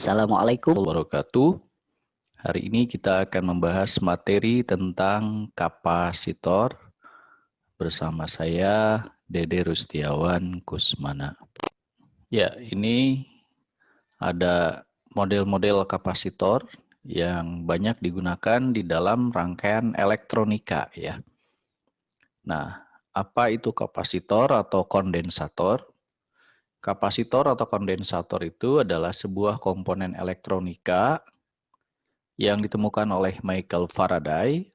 Assalamualaikum wabarakatuh. Hari ini kita akan membahas materi tentang kapasitor bersama saya Dede Rustiawan Kusmana. Ya, ini ada model-model kapasitor yang banyak digunakan di dalam rangkaian elektronika ya. Nah, apa itu kapasitor atau kondensator? Kapasitor atau kondensator itu adalah sebuah komponen elektronika yang ditemukan oleh Michael Faraday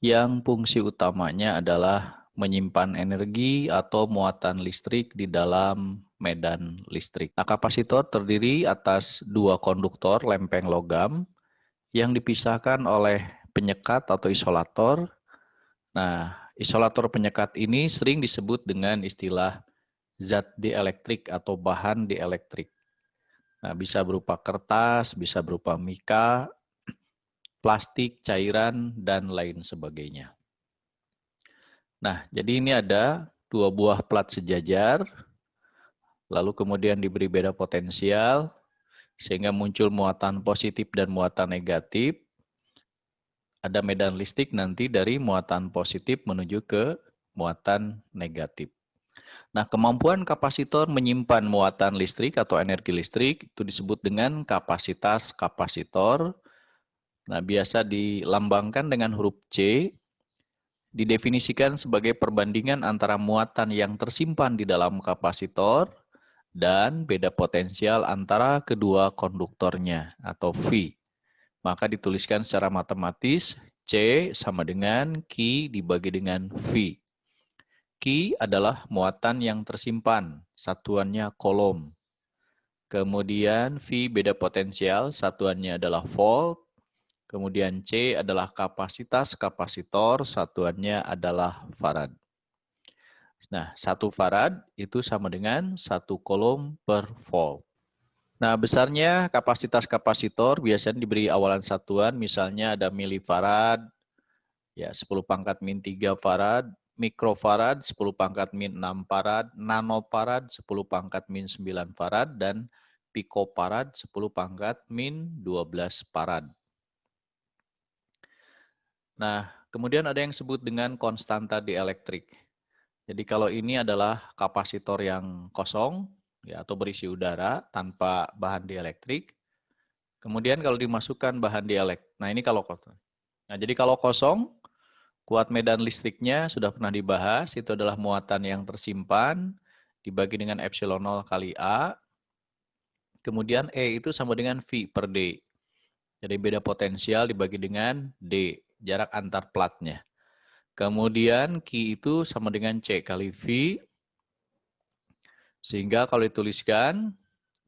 yang fungsi utamanya adalah menyimpan energi atau muatan listrik di dalam medan listrik. Nah, kapasitor terdiri atas dua konduktor lempeng logam yang dipisahkan oleh penyekat atau isolator. Nah, isolator penyekat ini sering disebut dengan istilah zat dielektrik atau bahan dielektrik. Nah, bisa berupa kertas, bisa berupa mika, plastik, cairan, dan lain sebagainya. Nah, jadi ini ada dua buah plat sejajar, lalu kemudian diberi beda potensial, sehingga muncul muatan positif dan muatan negatif. Ada medan listrik nanti dari muatan positif menuju ke muatan negatif. Nah, kemampuan kapasitor menyimpan muatan listrik atau energi listrik itu disebut dengan kapasitas kapasitor. Nah, biasa dilambangkan dengan huruf C, didefinisikan sebagai perbandingan antara muatan yang tersimpan di dalam kapasitor dan beda potensial antara kedua konduktornya atau V. Maka dituliskan secara matematis C sama dengan Q dibagi dengan V. Q adalah muatan yang tersimpan, satuannya kolom. Kemudian V beda potensial, satuannya adalah volt. Kemudian C adalah kapasitas kapasitor, satuannya adalah farad. Nah, 1 farad itu sama dengan 1 kolom per volt. Nah, besarnya kapasitas kapasitor biasanya diberi awalan satuan, misalnya ada milifarad, ya 10 pangkat min 3 farad, mikrofarad 10 pangkat min 6 farad, nanofarad 10 pangkat min 9 farad, dan pikofarad 10 pangkat min 12 farad. Nah, kemudian ada yang disebut dengan konstanta dielektrik. Jadi kalau ini adalah kapasitor yang kosong, ya, atau berisi udara tanpa bahan dielektrik. Kemudian kalau dimasukkan bahan dielektrik, nah ini kalau kosong. Nah, jadi kalau kosong, kuat medan listriknya sudah pernah dibahas, itu adalah muatan yang tersimpan dibagi dengan epsilon 0 kali A. Kemudian E itu sama dengan V per D. Jadi beda potensial dibagi dengan D, jarak antar platnya. Kemudian Q itu sama dengan C kali V. Sehingga kalau dituliskan,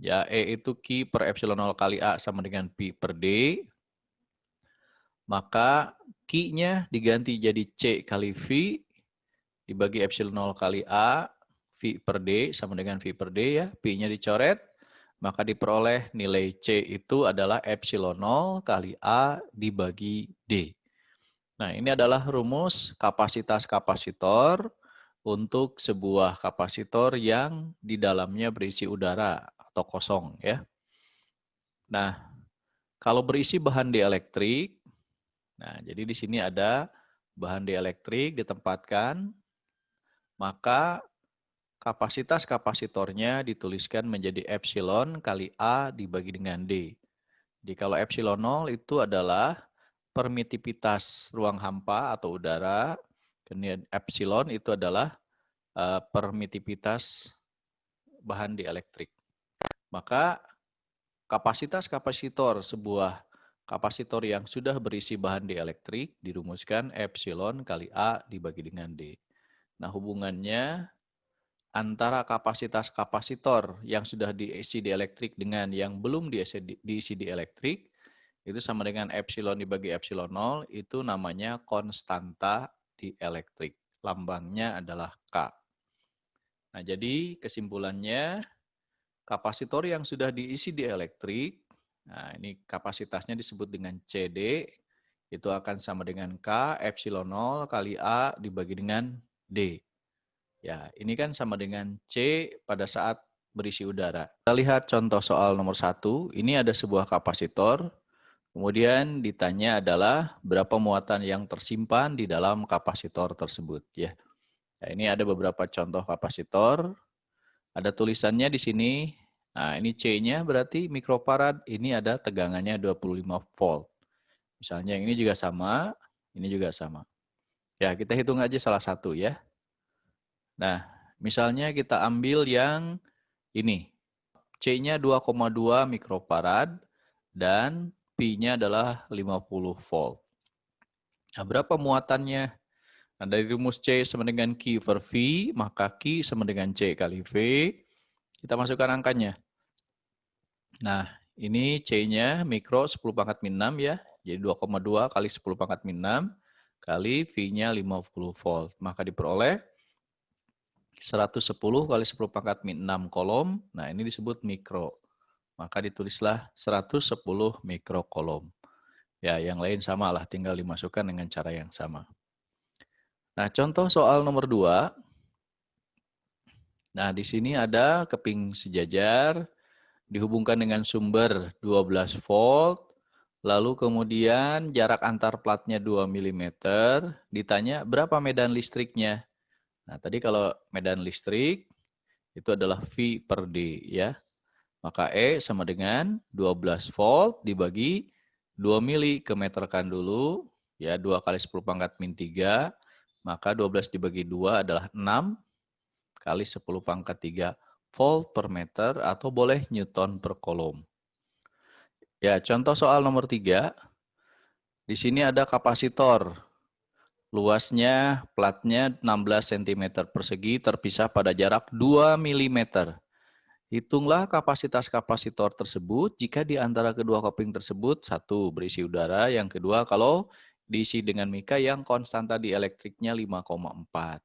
ya E itu Q per epsilon 0 kali A sama dengan P per D. Maka Q-nya diganti jadi C kali V dibagi epsilon 0 kali A, V per D sama dengan V per D ya. P-nya dicoret, maka diperoleh nilai C itu adalah epsilon 0 kali A dibagi D. Nah, ini adalah rumus kapasitas kapasitor untuk sebuah kapasitor yang di dalamnya berisi udara atau kosong ya. Nah, kalau berisi bahan dielektrik, nah jadi di sini ada bahan dielektrik ditempatkan, maka kapasitas kapasitornya dituliskan menjadi epsilon kali A dibagi dengan D. Jadi kalau epsilon 0 itu adalah permitivitas ruang hampa atau udara, kemudian epsilon itu adalah permitivitas bahan dielektrik. Maka kapasitas kapasitor sebuah kapasitor yang sudah berisi bahan dielektrik dirumuskan epsilon kali A dibagi dengan D. Nah, hubungannya antara kapasitas kapasitor yang sudah diisi dielektrik dengan yang belum diisi dielektrik itu sama dengan epsilon dibagi epsilon 0, itu namanya konstanta dielektrik. Lambangnya adalah K. Nah, jadi kesimpulannya kapasitor yang sudah diisi dielektrik, nah ini kapasitasnya disebut dengan CD, itu akan sama dengan K epsilon 0 kali A dibagi dengan D. Ya, ini kan sama dengan C pada saat berisi udara. Kita lihat contoh soal nomor 1. Ini ada sebuah kapasitor. Kemudian ditanya adalah berapa muatan yang tersimpan di dalam kapasitor tersebut. Ya. Nah, ini ada beberapa contoh kapasitor. Ada tulisannya di sini. Nah, ini C-nya berarti mikrofarad. Ini ada tegangannya 25 volt. Misalnya ini juga sama, ini juga sama. Ya, kita hitung aja salah satu ya. Nah, misalnya kita ambil yang ini. C-nya 2,2 mikrofarad dan Pi-nya adalah 50 volt. Nah, berapa muatannya? Nah, dari rumus C sama dengan Q per V, maka Q sama dengan C kali V. Kita masukkan angkanya. Nah, ini C-nya mikro 10 pangkat min 6 ya. Jadi 2,2 kali 10 pangkat min 6 kali V-nya 50 volt. Maka diperoleh 110 kali 10 pangkat min 6 kolom. Nah, ini disebut mikro. Maka ditulislah 110 mikrokolom. Ya, yang lain sama lah, tinggal dimasukkan dengan cara yang sama. Nah, contoh soal nomor 2. Nah, di sini ada keping sejajar dihubungkan dengan sumber 12 volt, lalu kemudian jarak antar platnya 2 mm, ditanya berapa medan listriknya. Nah, tadi kalau medan listrik itu adalah V per D ya. Maka E sama dengan 12 volt dibagi 2 mili ke meterkan dulu. Ya, 2 kali 10 pangkat min 3. Maka 12 dibagi 2 adalah 6 kali 10 pangkat 3 volt per meter atau boleh newton per kolom. Ya, contoh soal nomor 3. Di sini ada kapasitor. Luasnya platnya 16 cm persegi terpisah pada jarak 2 mm. Hitunglah kapasitas kapasitor tersebut jika di antara kedua kopling tersebut satu berisi udara, yang kedua kalau diisi dengan mika yang konstanta dielektriknya 5,4.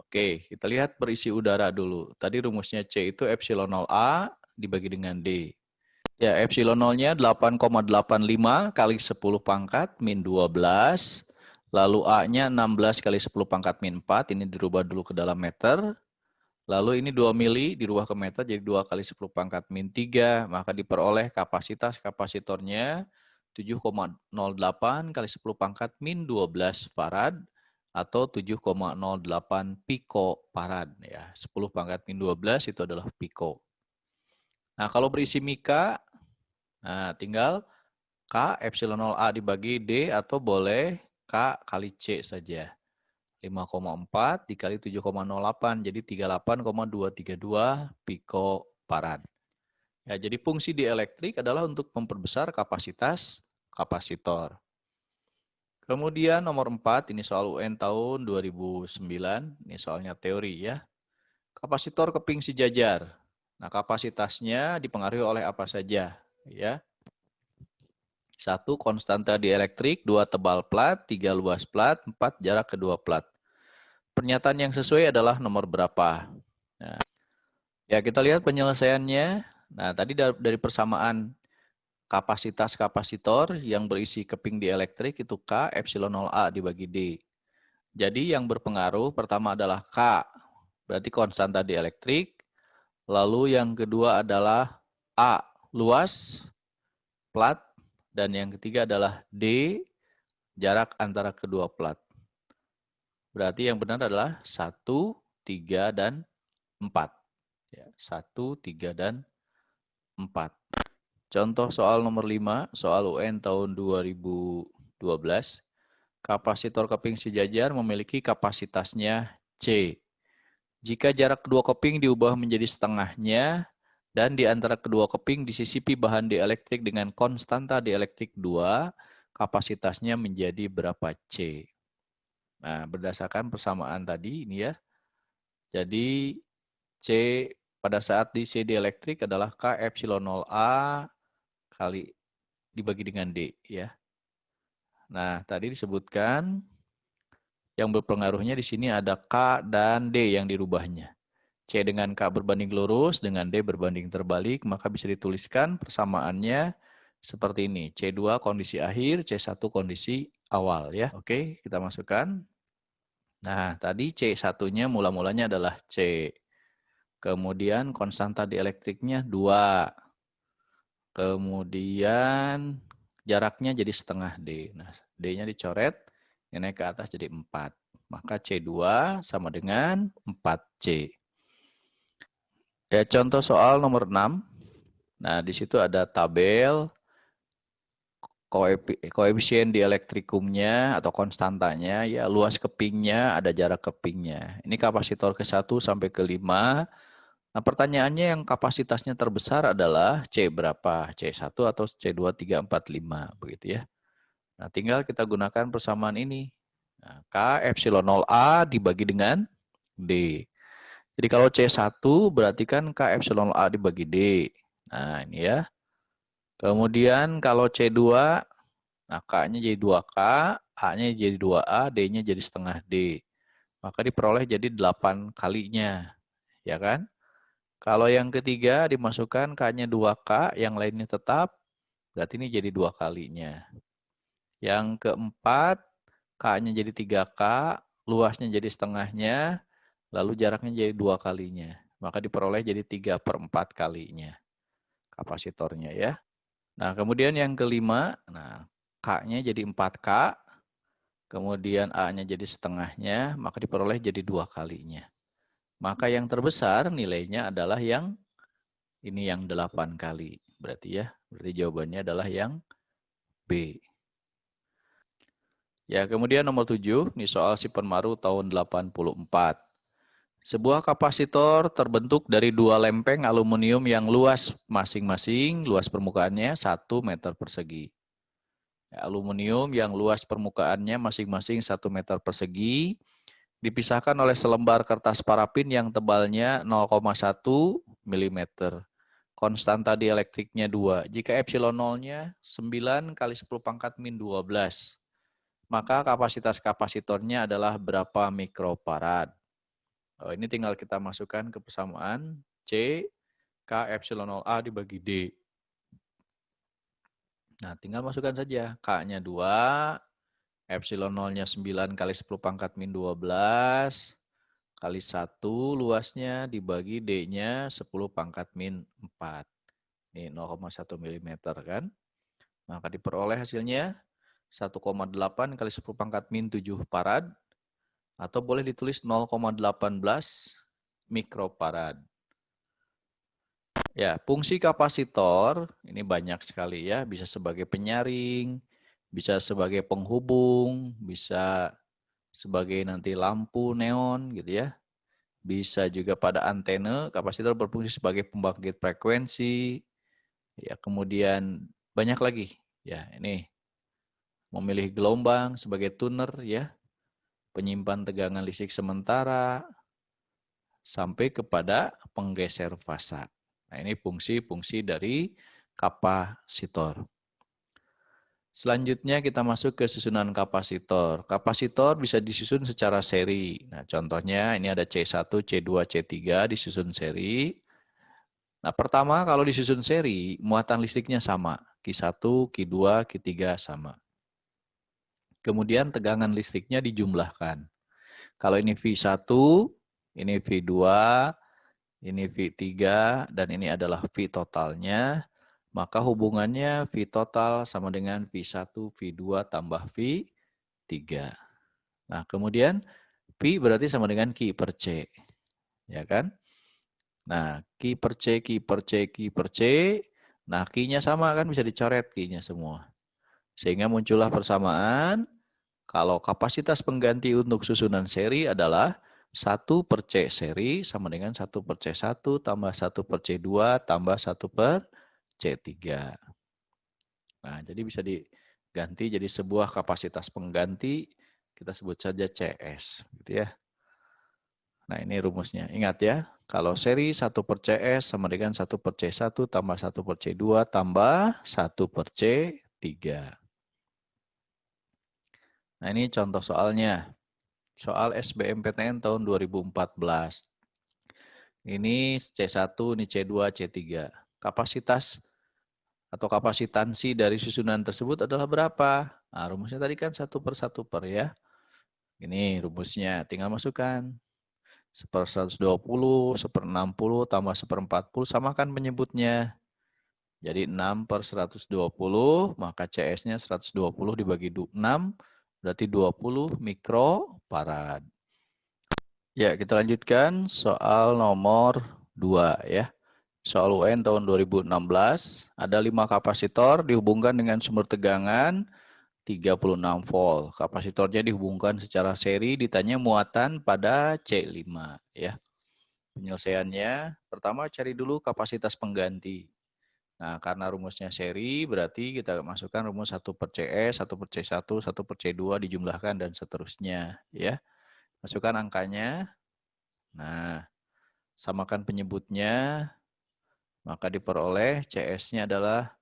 Oke, kita lihat berisi udara dulu. Tadi rumusnya C itu epsilon 0A dibagi dengan D. Ya, epsilon 0-nya 8,85 kali 10 pangkat min 12. Lalu A-nya 16 kali 10 pangkat min 4. Ini dirubah dulu ke dalam meter. Lalu ini 2 mili dirubah ke meter jadi 2 kali 10 pangkat min 3. Maka diperoleh kapasitas kapasitornya 7,08 kali 10 pangkat min 12 farad atau 7,08 picofarad. Ya, 10 pangkat min 12 itu adalah pico. Nah, kalau berisi mika, nah tinggal K epsilon 0A dibagi D atau boleh K kali C saja. 5,4 dikali 7,08 jadi 38,232 picofarad. Ya, jadi fungsi dielektrik adalah untuk memperbesar kapasitas kapasitor. Kemudian nomor 4, ini soal UN tahun 2009, ini soalnya teori ya. Kapasitor keping sejajar. Nah, kapasitasnya dipengaruhi oleh apa saja ya? 1. Konstanta dielektrik, 2. Tebal plat, 3. Luas plat, 4. Jarak kedua plat. Pernyataan yang sesuai adalah nomor berapa? Nah, ya, kita lihat penyelesaiannya. Nah, tadi dari persamaan kapasitas kapasitor yang berisi keping dielektrik itu K epsilon 0A dibagi D. Jadi yang berpengaruh pertama adalah K, berarti konstanta dielektrik. Lalu yang kedua adalah A, luas plat. Dan yang ketiga adalah D, jarak antara kedua plat. Berarti yang benar adalah 1, 3, dan 4. Ya, 1, 3, dan 4. Contoh soal nomor 5, soal UN tahun 2012. Kapasitor keping sejajar memiliki kapasitasnya C. Jika jarak kedua keping diubah menjadi setengahnya, dan di antara kedua keping disisipi bahan dielektrik dengan konstanta dielektrik 2, kapasitasnya menjadi berapa C? Nah, berdasarkan persamaan tadi ini ya. Jadi C pada saat di C dielektrik adalah K epsilon 0A kali dibagi dengan D ya. Nah, tadi disebutkan yang berpengaruhnya di sini ada K dan D yang dirubahnya. C dengan K berbanding lurus, dengan D berbanding terbalik, maka bisa dituliskan persamaannya seperti ini. C2 kondisi akhir, C1 kondisi awal ya. Oke, kita masukkan. Nah, tadi C1-nya mula-mulanya adalah C. Kemudian konstanta dielektriknya 2. Kemudian jaraknya jadi setengah D. Nah, D-nya dicoret, ini naik ke atas jadi 4. Maka C2 sama dengan 4C. Ya, contoh soal nomor 6. Nah, di situ ada tabel koefisien dielektrikumnya atau konstantanya, ya luas kepingnya, ada jarak kepingnya. Ini kapasitor ke-1 sampai ke-5. Nah, pertanyaannya yang kapasitasnya terbesar adalah C berapa? C1 atau C2, 3, 4, 5, begitu ya. Nah, tinggal kita gunakan persamaan ini. Nah, K epsilon 0A dibagi dengan D. Jadi kalau C1 berarti kan K epsilon 0A dibagi D. Nah, ini ya. Kemudian kalau C2, nah K-nya jadi 2K, A-nya jadi 2A, D-nya jadi setengah D. Maka diperoleh jadi 8 kalinya. Ya kan? Kalau yang ketiga dimasukkan K-nya 2K, yang lainnya tetap, berarti ini jadi 2 kalinya. Yang keempat, K-nya jadi 3K, luasnya jadi setengahnya, lalu jaraknya jadi 2 kalinya. Maka diperoleh jadi 3/4 kalinya kapasitornya ya. Nah, kemudian yang kelima, nah K-nya jadi 4K, kemudian A-nya jadi setengahnya, maka diperoleh jadi 2 kalinya. Maka yang terbesar nilainya adalah yang ini, yang 8 kali. Berarti ya, berarti jawabannya adalah yang B. Ya, kemudian nomor 7, ini soal si Penmaru tahun 84. Sebuah kapasitor terbentuk dari 2 lempeng aluminium yang luas masing-masing, luas permukaannya 1 meter persegi. Aluminium yang luas permukaannya masing-masing 1 meter persegi, dipisahkan oleh selembar kertas parafin yang tebalnya 0,1 mm. Konstanta dielektriknya 2. Jika epsilon 0-nya 9 kali 10 pangkat min 12. Maka kapasitas kapasitornya adalah berapa mikrofarad? Oh, ini tinggal kita masukkan ke persamaan C K epsilon 0A dibagi D. Nah, tinggal masukkan saja. K-nya 2, epsilon 0-nya 9 kali 10 pangkat min 12, kali 1 luasnya dibagi D-nya 10 pangkat min 4. Ini 0,1 mm kan. Maka diperoleh hasilnya 1,8 kali 10 pangkat min 7 farad. Atau boleh ditulis 0,18 mikrofarad. Ya, fungsi kapasitor ini banyak sekali ya, bisa sebagai penyaring, bisa sebagai penghubung, bisa sebagai nanti lampu neon gitu ya. Bisa juga pada antena, kapasitor berfungsi sebagai pembangkit frekuensi. Ya, kemudian banyak lagi. Ya, ini memilih gelombang sebagai tuner ya, penyimpan tegangan listrik sementara, sampai kepada penggeser fasa. Nah, ini fungsi-fungsi dari kapasitor. Selanjutnya kita masuk ke susunan kapasitor. Kapasitor bisa disusun secara seri. Nah, contohnya ini ada C1, C2, C3 disusun seri. Nah, pertama kalau disusun seri, muatan listriknya sama. Q1, Q2, Q3 sama. Kemudian tegangan listriknya dijumlahkan. Kalau ini V1, ini V2, ini V3, dan ini adalah V totalnya, maka hubungannya V total sama dengan V1, V2 tambah V3. Nah, kemudian V berarti sama dengan Q per C. Ya kan? Nah, Q per C, Q per C, Q per C. Nah, Q-nya sama kan, bisa dicoret Q-nya semua. Sehingga muncullah persamaan kalau kapasitas pengganti untuk susunan seri adalah 1 per C seri sama dengan 1 per C1 tambah 1 per C2 tambah 1 per C3. Nah, jadi bisa diganti jadi sebuah kapasitas pengganti, kita sebut saja CS. Gitu ya. Nah, ini rumusnya. Ingat ya, kalau seri 1 per CS sama dengan 1 per C1 tambah 1 per C2 tambah 1 per C3. Nah, ini contoh soalnya. Soal SBMPTN tahun 2014. Ini C1, ini C2, C3. Kapasitas atau kapasitansi dari susunan tersebut adalah berapa? Nah, rumusnya tadi kan 1 per 1 per ya. Ini rumusnya, tinggal masukkan. 1/120, 1/60, tambah 1/40, samakan penyebutnya. Jadi 6/120, maka CS-nya 120 dibagi 6, berarti 20 mikrofarad. Ya, kita lanjutkan soal nomor 2 ya. Soal UN tahun 2016, ada 5 kapasitor dihubungkan dengan sumber tegangan 36 volt. Kapasitornya dihubungkan secara seri, ditanya muatan pada C5 ya. Penyelesaiannya, pertama cari dulu kapasitas pengganti. Nah, karena rumusnya seri, berarti kita masukkan rumus 1/CS, 1/C1, 1/C2 dijumlahkan dan seterusnya ya. Masukkan angkanya. Nah, samakan penyebutnya, maka diperoleh CS-nya adalah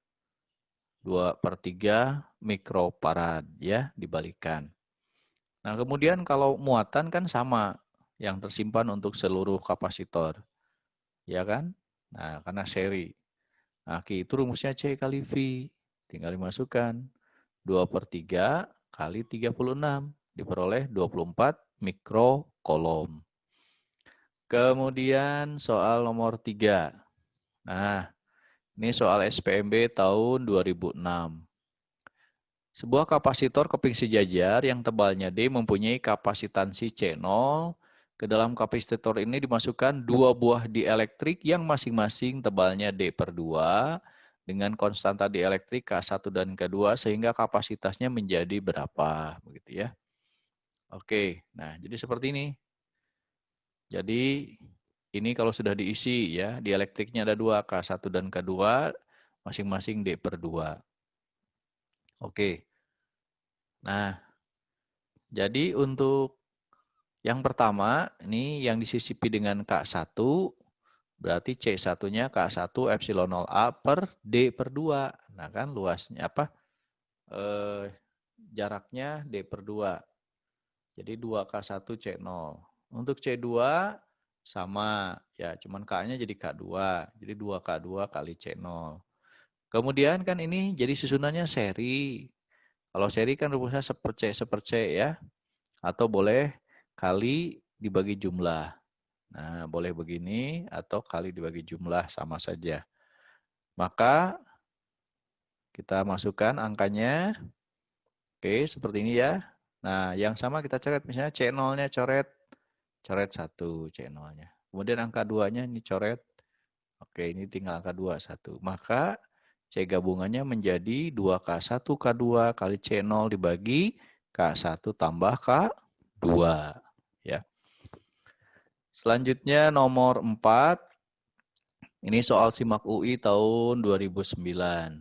2/3 mikrofarad ya, dibalikan. Nah, kemudian kalau muatan kan sama yang tersimpan untuk seluruh kapasitor. Ya kan? Nah, karena seri. Nah, Q itu rumusnya C kali V. Tinggal dimasukkan. 2/3 kali 36. Diperoleh 24 mikrokolom. Kemudian soal nomor 3. Nah, ini soal SPMB tahun 2006. Sebuah kapasitor keping sejajar yang tebalnya D mempunyai kapasitansi C0. Ke dalam kapasitor ini dimasukkan 2 buah dielektrik yang masing-masing tebalnya D/2 dengan konstanta dielektrik K1 dan K2 sehingga kapasitasnya menjadi berapa, begitu ya. Oke, nah jadi seperti ini. Jadi ini kalau sudah diisi ya, dielektriknya ada 2, K1 dan K2, masing-masing D/2. Oke. Nah, jadi untuk yang pertama, ini yang disisipi dengan K1, berarti C1-nya K1 epsilon 0A per D/2. Nah kan luasnya apa? Jaraknya D/2. Jadi 2K1 C0. Untuk C2 sama, ya cuman K-nya jadi K2. Jadi 2K2 kali C0. Kemudian kan ini jadi susunannya seri. Kalau seri kan rumusnya 1/C ya. Atau boleh kali dibagi jumlah. Nah, boleh begini atau kali dibagi jumlah, sama saja. Maka kita masukkan angkanya. Oke, seperti ini ya. Nah, yang sama kita coret. Misalnya C0-nya coret 1 C0-nya. Kemudian angka 2-nya ini coret. Oke, ini tinggal angka 2, 1. Maka C gabungannya menjadi 2K1K2 kali C0 dibagi K1 tambah K2. Ya. Selanjutnya nomor 4. Ini soal SIMAK UI tahun 2009.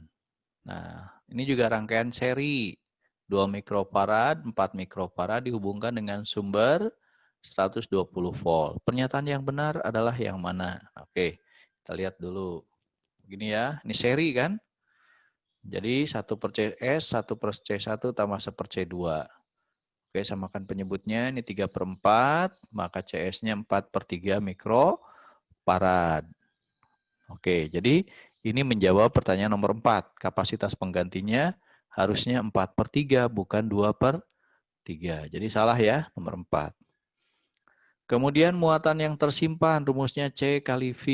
Nah, ini juga rangkaian seri. 2 mikrofarad, 4 mikrofarad dihubungkan dengan sumber 120 volt. Pernyataan yang benar adalah yang mana? Oke, kita lihat dulu. Begini ya, ini seri kan? Jadi 1/CS, 1/C1 tambah 1/C2. Oke, samakan penyebutnya, ini 3/4, maka CS-nya 4/3 mikrofarad. Oke, jadi ini menjawab pertanyaan nomor 4. Kapasitas penggantinya harusnya 4/3, bukan 2/3. Jadi salah ya, nomor 4. Kemudian muatan yang tersimpan, rumusnya C kali V.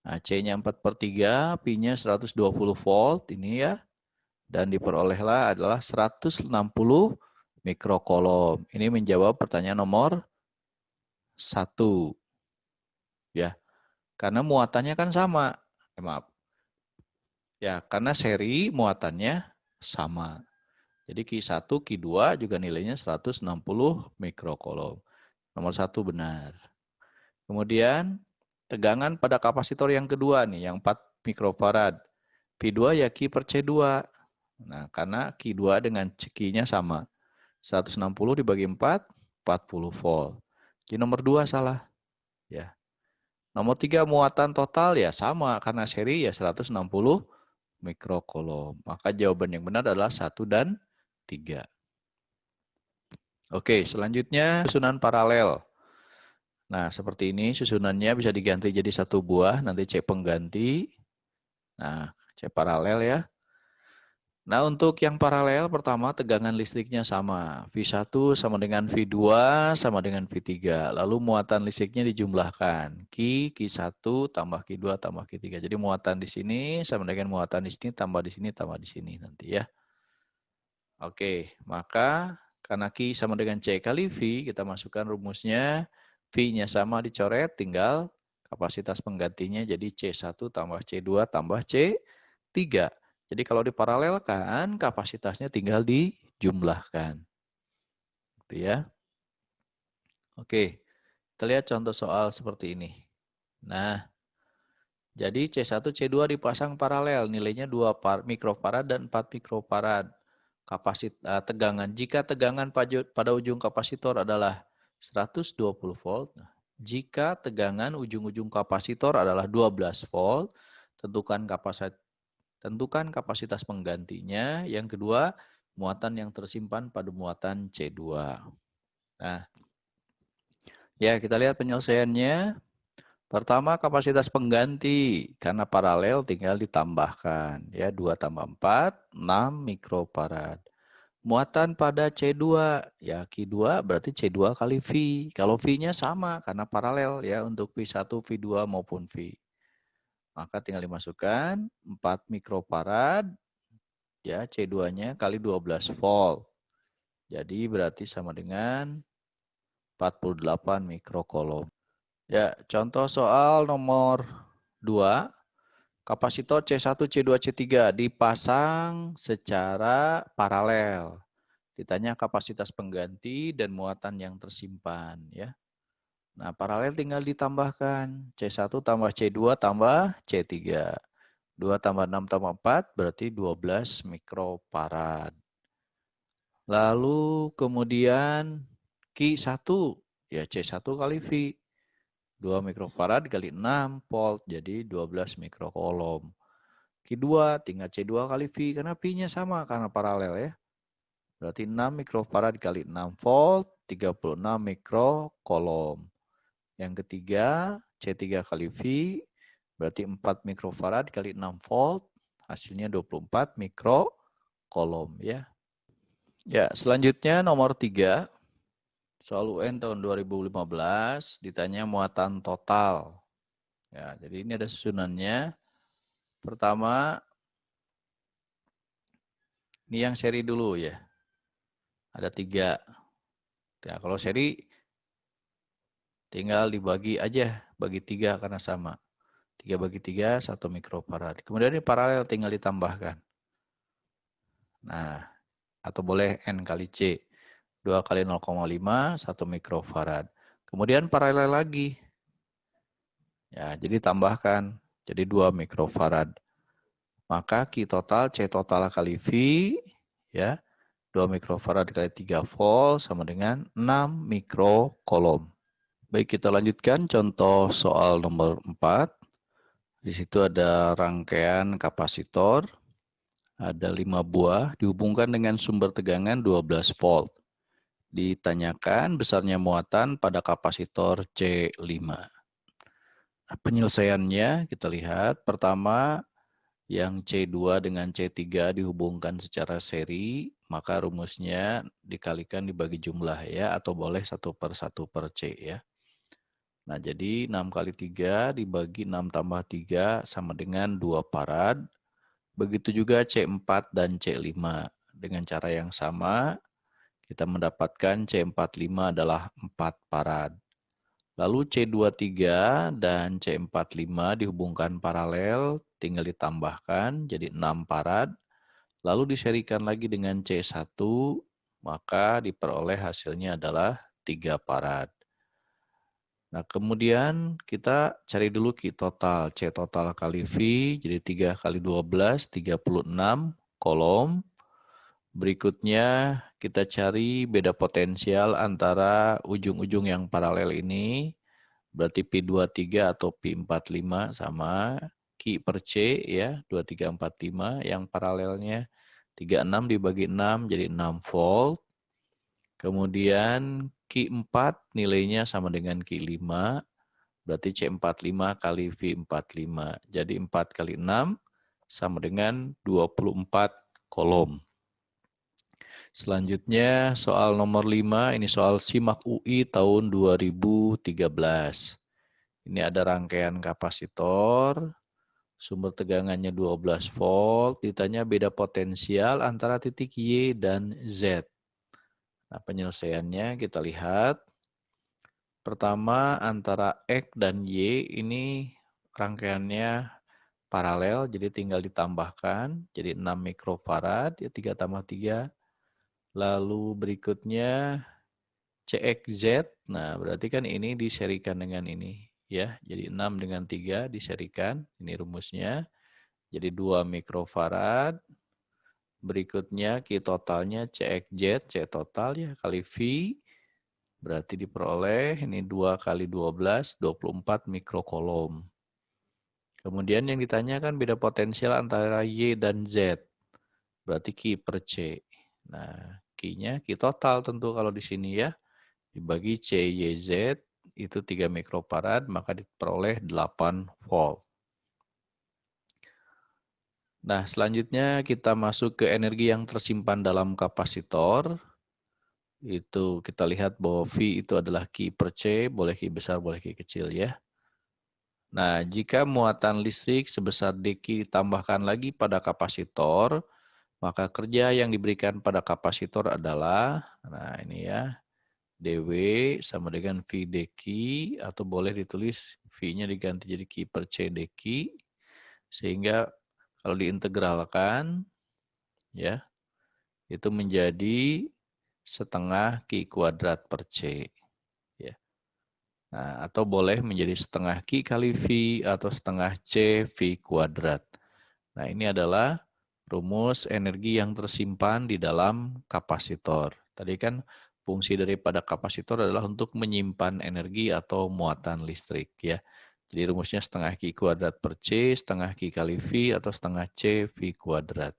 Nah, C-nya 4/3, P-nya 120 volt, ini ya. Dan diperolehlah adalah 160 mikrokolom. Ini menjawab pertanyaan nomor 1. Ya, karena muatannya kan sama. Maaf. Ya, karena seri muatannya sama. Jadi Q1, Q2 juga nilainya 160 mikrokolom. Nomor 1 benar. Kemudian tegangan pada kapasitor yang kedua nih, yang 4 mikrofarad. P2 ya Q/C2. Nah, karena Q2 dengan Q-nya sama. 160 dibagi 4, 40 volt. Jadi nomor 2 salah. Ya. Nomor 3 muatan total ya sama, karena seri ya 160 mikrokolom. Maka jawaban yang benar adalah 1 dan 3. Oke, selanjutnya susunan paralel. Nah, seperti ini susunannya bisa diganti jadi 1 buah, nanti C pengganti. Nah, C paralel ya. Nah, untuk yang paralel pertama tegangan listriknya sama. V1 sama dengan V2 sama dengan V3. Lalu muatan listriknya dijumlahkan. Q1 tambah Q2 tambah Q3. Jadi muatan di sini sama dengan muatan di sini tambah di sini tambah di sini nanti ya. Oke, maka karena Q sama dengan C kali V, kita masukkan rumusnya. V-nya sama dicoret, tinggal kapasitas penggantinya jadi C1 tambah C2 tambah C3. Jadi kalau diparalelkan, kapasitasnya tinggal dijumlahkan. Gitu ya. Oke, kita lihat contoh soal seperti ini. Nah, jadi C1, C2 dipasang paralel, nilainya 2 mikrofarad dan 4 mikrofarad. Tegangan, jika tegangan pada ujung kapasitor adalah 120 volt, jika tegangan ujung-ujung kapasitor adalah 12 volt, tentukan kapasitas penggantinya. Yang kedua, muatan yang tersimpan pada muatan C2. Nah, ya kita lihat penyelesaiannya. Pertama, kapasitas pengganti. Karena paralel tinggal ditambahkan. Ya, 2 tambah 4, 6 mikrofarad. Muatan pada C2. Ya, Q2 berarti C2 kali V. Kalau V-nya sama karena paralel ya untuk V1, V2 maupun V. Maka tinggal dimasukkan 4 mikrofarad. Ya, C2-nya kali 12 volt. Jadi berarti sama dengan 48 mikrocoulomb. Ya, contoh soal nomor 2. Kapasitor C1, C2, C3 dipasang secara paralel. Ditanya kapasitas pengganti dan muatan yang tersimpan. Ya. Nah, paralel tinggal ditambahkan. C1 tambah C2 tambah C3. 2 tambah 6 tambah 4 berarti 12 mikrofarad. Lalu kemudian Q1, ya C1 kali V. 2 mikrofarad kali 6 volt, jadi 12 mikrocoulomb. Q2 tinggal C2 kali V, karena V-nya sama, karena paralel ya. Berarti 6 mikrofarad kali 6 volt, 36 mikrocoulomb. Yang ketiga, C3 kali V, berarti 4 mikrofarad kali 6 volt, hasilnya 24 mikrocoulomb ya. Ya, selanjutnya nomor 3. Soal UN tahun 2015 ditanya muatan total. Ya, jadi ini ada susunannya. Pertama, ini yang seri dulu ya. Ada 3. Ya, kalau seri tinggal dibagi aja, bagi 3 karena sama. 3 bagi 3, 1 mikrofarad. Kemudian ini paralel tinggal ditambahkan. Nah, atau boleh N kali C. 2 kali 0,5, 1 mikrofarad. Kemudian paralel lagi. Ya, jadi tambahkan. Jadi 2 mikrofarad. Maka Q total, C total kali V, ya, 2 mikrofarad kali 3 volt sama dengan 6 mikrocoulomb. Baik, kita lanjutkan contoh soal nomor 4. Di situ ada rangkaian kapasitor, ada 5 buah, dihubungkan dengan sumber tegangan 12 volt. Ditanyakan besarnya muatan pada kapasitor C5. Nah, penyelesaiannya kita lihat. Pertama, yang C2 dengan C3 dihubungkan secara seri, maka rumusnya dikalikan dibagi jumlah ya, atau boleh 1/1 per C ya. Nah, jadi 6 kali 3 dibagi 6 tambah 3 sama dengan 2 farad. Begitu juga C4 dan C5. Dengan cara yang sama, kita mendapatkan C45 adalah 4 farad. Lalu C23 dan C45 dihubungkan paralel, tinggal ditambahkan jadi 6 farad. Lalu diserikan lagi dengan C1, maka diperoleh hasilnya adalah 3 farad. Nah, kemudian kita cari dulu Q total. C total kali V, jadi 3 kali 12, 36 kolom. Berikutnya kita cari beda potensial antara ujung-ujung yang paralel ini. Berarti P23 atau P45 sama Q per C ya, 2345. Yang paralelnya 36 dibagi 6 jadi 6 volt. Kemudian Q4 nilainya sama dengan Q5. Berarti C45 kali V45. Jadi 4 kali 6 sama dengan 24 kolom. Selanjutnya soal nomor 5, ini soal SIMAK UI tahun 2013. Ini ada rangkaian kapasitor, sumber tegangannya 12 volt, ditanya beda potensial antara titik Y dan Z. Nah, penyelesaiannya kita lihat. Pertama, antara X dan Y ini rangkaiannya paralel, jadi tinggal ditambahkan, jadi 6 mikrofarad, ya 3 tambah 3. Lalu berikutnya CXZ, nah berarti kan ini diserikan dengan ini, ya. Jadi 6 dengan 3 diserikan, ini rumusnya. Jadi 2 mikrofarad. Berikutnya Q totalnya CXZ, C total ya, kali V. Berarti diperoleh ini 2 kali 12, 24 mikrokolom. Kemudian yang ditanyakan beda potensial antara Y dan Z. Berarti Q per C. Nah, Q-nya Q total tentu kalau di sini ya. Dibagi C, Y, Z itu 3 mikrofarad, maka diperoleh 8 volt. Nah, selanjutnya kita masuk ke energi yang tersimpan dalam kapasitor. Itu kita lihat bahwa V itu adalah Q per C, boleh Q besar, boleh Q kecil ya. Nah, jika muatan listrik sebesar dq ditambahkan lagi pada kapasitor, maka kerja yang diberikan pada kapasitor adalah, nah ini ya, dW sama dengan V dq, atau boleh ditulis V-nya diganti jadi Q per C dq, sehingga kalau diintegralkan, ya, itu menjadi setengah Q kuadrat per C. Ya. Nah, atau boleh menjadi setengah Q kali V atau setengah C V kuadrat. Nah, ini adalah rumus energi yang tersimpan di dalam kapasitor. Tadi kan fungsi daripada kapasitor adalah untuk menyimpan energi atau muatan listrik ya. Jadi rumusnya setengah Q kuadrat per C, setengah Q kali V atau setengah C V kuadrat.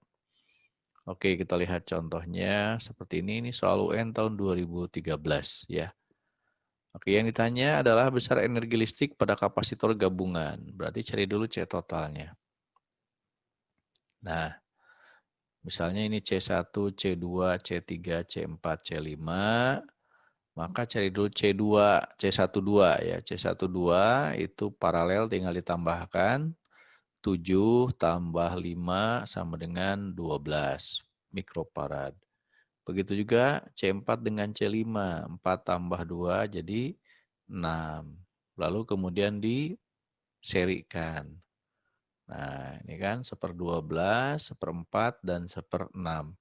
Oke, kita lihat contohnya seperti ini. Ini soal UN tahun 2013 ya. Oke, yang ditanya adalah besar energi listrik pada kapasitor gabungan. Berarti cari dulu C totalnya. Nah, misalnya ini C1, C2, C3, C4, C5. Maka cari dulu C2, C12 ya. C12 itu paralel tinggal ditambahkan. 7 tambah 5 sama dengan 12 mikrofarad. Begitu juga C4 dengan C5. 4 tambah 2 jadi 6. Lalu kemudian diserikan. Nah, ini kan 1/12, 1/4, dan 1/6.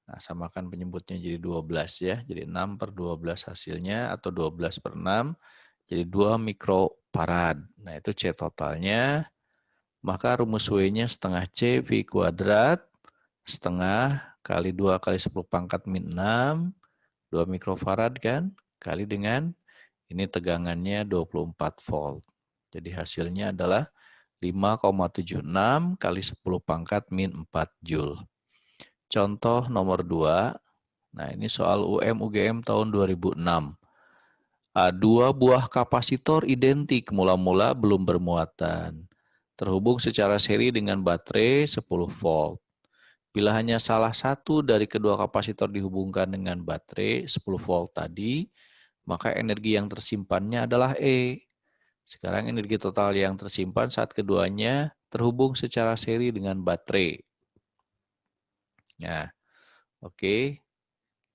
Nah, samakan penyebutnya jadi 12 ya. Jadi 6/12 hasilnya atau 12/6 jadi 2 mikrofarad. Nah, itu C totalnya. Maka rumus W-nya setengah C V kuadrat setengah kali 2 kali 10 pangkat min 6, 2 mikrofarad kan, kali dengan ini tegangannya 24 volt. Jadi hasilnya adalah 5,76 kali 10 pangkat min 4 Joule. Contoh nomor 2. Nah, ini soal UM-UGM tahun 2006. Dua buah kapasitor identik mula-mula belum bermuatan. Terhubung secara seri dengan baterai 10 volt. Bila hanya salah satu dari kedua kapasitor dihubungkan dengan baterai 10 volt tadi, maka energi yang tersimpannya adalah E. Sekarang energi total yang tersimpan saat keduanya terhubung secara seri dengan baterai. Nah, oke.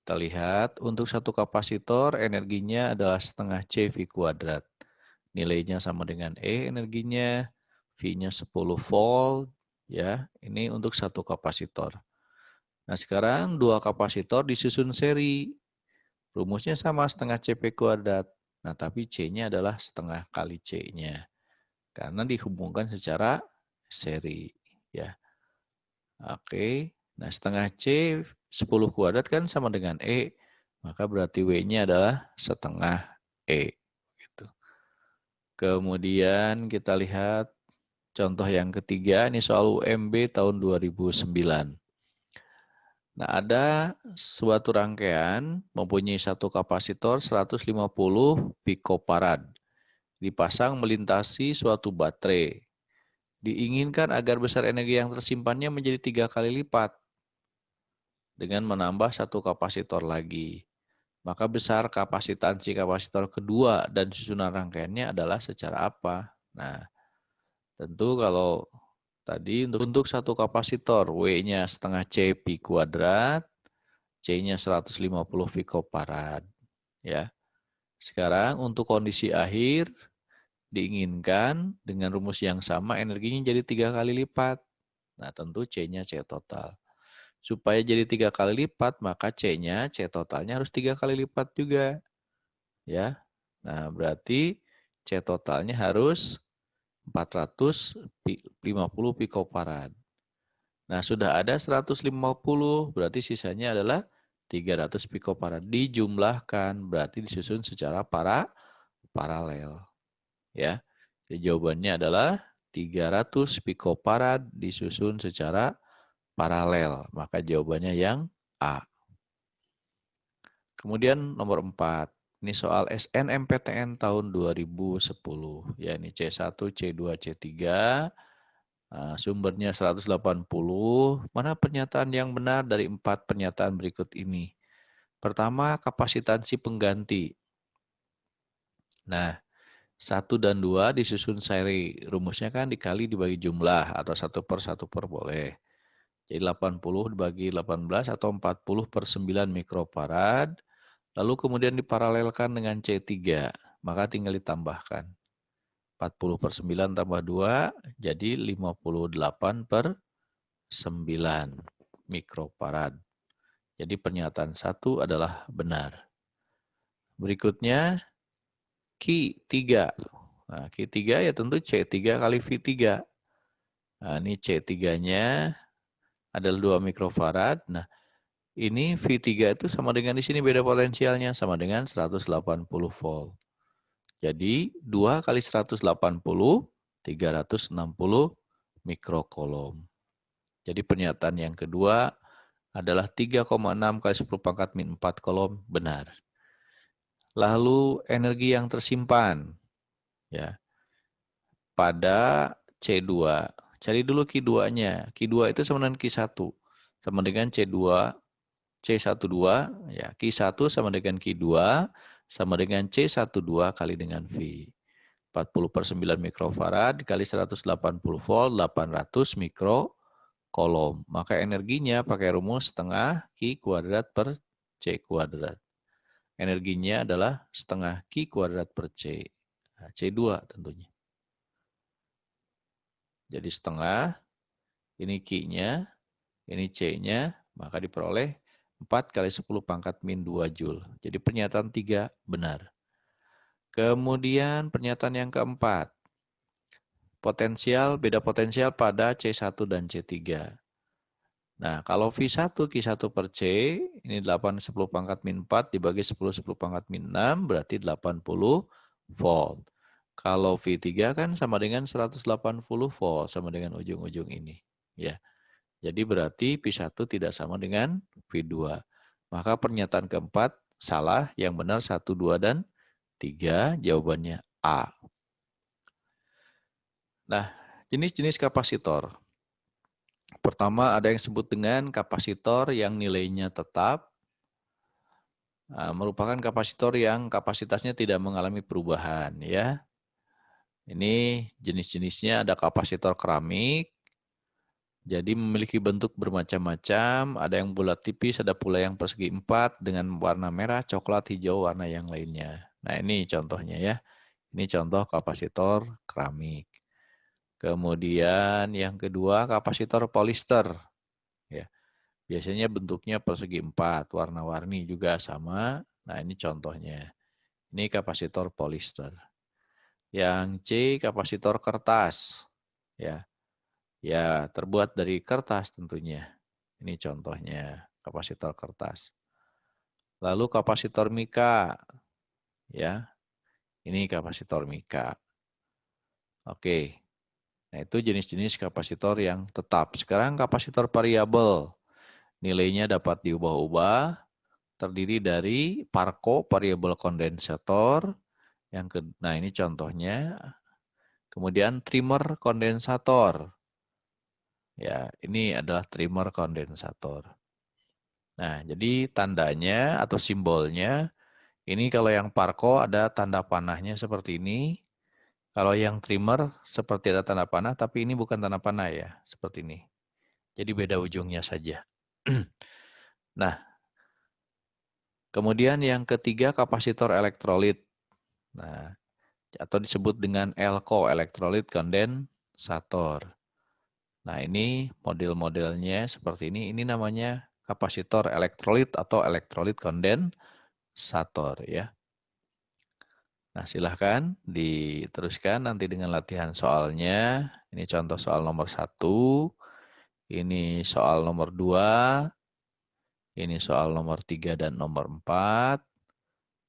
Kita lihat untuk satu kapasitor energinya adalah setengah C V kuadrat. Nilainya sama dengan E energinya, V-nya 10 volt. Ya, ini untuk satu kapasitor. Nah, sekarang dua kapasitor disusun seri. Rumusnya sama setengah CP kuadrat. Nah, tapi C-nya adalah setengah kali C-nya. Karena dihubungkan secara seri. Ya. Oke. Nah, setengah C 10 kuadrat kan sama dengan E. Maka berarti W-nya adalah setengah E. Gitu. Kemudian kita lihat contoh yang ketiga. Ini soal UMB tahun 2009. Nah, ada suatu rangkaian mempunyai satu kapasitor 150 picofarad. Dipasang melintasi suatu baterai. Diinginkan agar besar energi yang tersimpannya menjadi 3 kali lipat. dengan menambah satu kapasitor lagi. Maka besar kapasitansi kapasitor kedua dan susunan rangkaiannya adalah secara apa? Nah, tentu kalau tadi untuk satu kapasitor, W-nya setengah C pi kuadrat, C-nya 150 pikofarad. Ya. Sekarang untuk kondisi akhir, diinginkan dengan rumus yang sama energinya jadi 3 kali lipat. Nah, tentu C-nya C total. Supaya jadi 3 kali lipat, maka C-nya, C totalnya harus 3 kali lipat juga. Ya. Nah, berarti C totalnya harus 450 pikofarad. Nah, sudah ada 150, berarti sisanya adalah 300 pikofarad. Dijumlahkan, berarti disusun secara paralel. Ya. Jadi jawabannya adalah 300 pikofarad disusun secara paralel. Maka jawabannya yang A. Kemudian nomor 4. Ini soal SNMPTN tahun 2010. Ya, ini C1, C2, C3. Nah, sumbernya 180. Mana pernyataan yang benar dari 4 pernyataan berikut ini? Pertama, kapasitansi pengganti. Nah, 1 dan 2 disusun seri. Rumusnya kan dikali dibagi jumlah atau 1/1 boleh. Jadi 80 dibagi 18 atau 40 per 9 mikrofarad. Lalu kemudian diparalelkan dengan C3. Maka tinggal ditambahkan. 40 per 9 tambah 2 jadi 58 per 9 mikrofarad. Jadi pernyataan 1 adalah benar. Berikutnya Q3. Nah, Q3 ya tentu C3 kali V3. Nah, ini C3-nya adalah 2 mikrofarad. Nah, ini V3 itu sama dengan di sini beda potensialnya, sama dengan 180 volt. Jadi 2 kali 180, 360 mikrokolom. Jadi pernyataan yang kedua adalah 3,6 kali 10 pangkat min 4 kolom benar. Lalu energi yang tersimpan ya pada C2. Cari dulu Q2-nya. Q2 itu sama dengan Q1. Sama dengan C2, C12 ya. Q1 sama dengan Q2 sama dengan C12 kali dengan V. 40 per 9 mikrofarad dikali 180 volt, 800 mikrokolom. Maka energinya pakai rumus setengah Q kuadrat per C kuadrat. Energinya adalah setengah Q kuadrat per C. Nah, C2 tentunya. Jadi setengah, ini Q-nya, ini C-nya, maka diperoleh 4 kali 10 pangkat min 2 Joule. Jadi pernyataan 3 benar. Kemudian pernyataan yang keempat. Beda potensial pada C1 dan C3. Nah, kalau V1 Q1 per C, ini 8 10 pangkat min 4 dibagi 10 10 pangkat min 6, berarti 80 volt. Kalau V3 kan sama dengan 180 volt, sama dengan ujung-ujung ini. Ya. Jadi berarti V1 tidak sama dengan V2. Maka pernyataan keempat salah, yang benar 1, 2, dan 3, jawabannya A. Nah, jenis-jenis kapasitor. Pertama ada yang disebut dengan kapasitor yang nilainya tetap. Merupakan kapasitor yang kapasitasnya tidak mengalami perubahan ya. Ini jenis-jenisnya ada kapasitor keramik. Jadi memiliki bentuk bermacam-macam, ada yang bulat tipis, ada pula yang persegi 4 dengan warna merah, coklat, hijau, warna yang lainnya. Nah ini contohnya ya. Ini contoh kapasitor keramik. Kemudian yang kedua kapasitor polister. Ya. Biasanya bentuknya persegi 4, warna-warni juga sama. Nah ini contohnya. Ini kapasitor polister. Yang C kapasitor kertas. Ya. Ya, terbuat dari kertas tentunya. Ini contohnya kapasitor kertas. Lalu kapasitor mika. Ya. Ini kapasitor mika. Oke. Nah, itu jenis-jenis kapasitor yang tetap. Sekarang kapasitor variabel. Nilainya dapat diubah-ubah. Terdiri dari parco, variabel kondensator. Nah, ini contohnya. Kemudian trimmer kondensator. Ya, ini adalah trimmer kondensator. Nah, jadi tandanya atau simbolnya, ini kalau yang Parco ada tanda panahnya seperti ini. Kalau yang trimmer seperti ada tanda panah, tapi ini bukan tanda panah ya, seperti ini. Jadi beda ujungnya saja. Nah, kemudian yang ketiga kapasitor elektrolit. Nah, atau disebut dengan ELCO, elektrolit kondensator. Nah, ini model-modelnya seperti ini. Ini namanya kapasitor elektrolit atau elektrolit kondensator ya. Nah, silahkan diteruskan nanti dengan latihan soalnya. Ini contoh soal nomor 1. Ini soal nomor 2. Ini soal nomor 3 dan nomor 4.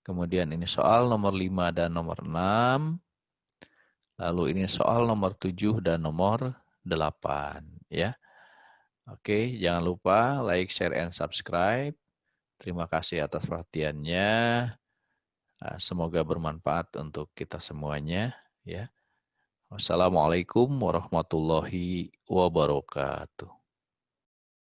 Kemudian ini soal nomor 5 dan nomor 6. Lalu ini soal nomor 7 dan nomor 8. Ya. Oke, jangan lupa like, share, and subscribe. Terima kasih atas perhatiannya. Semoga bermanfaat untuk kita semuanya. Ya. Wassalamualaikum warahmatullahi wabarakatuh.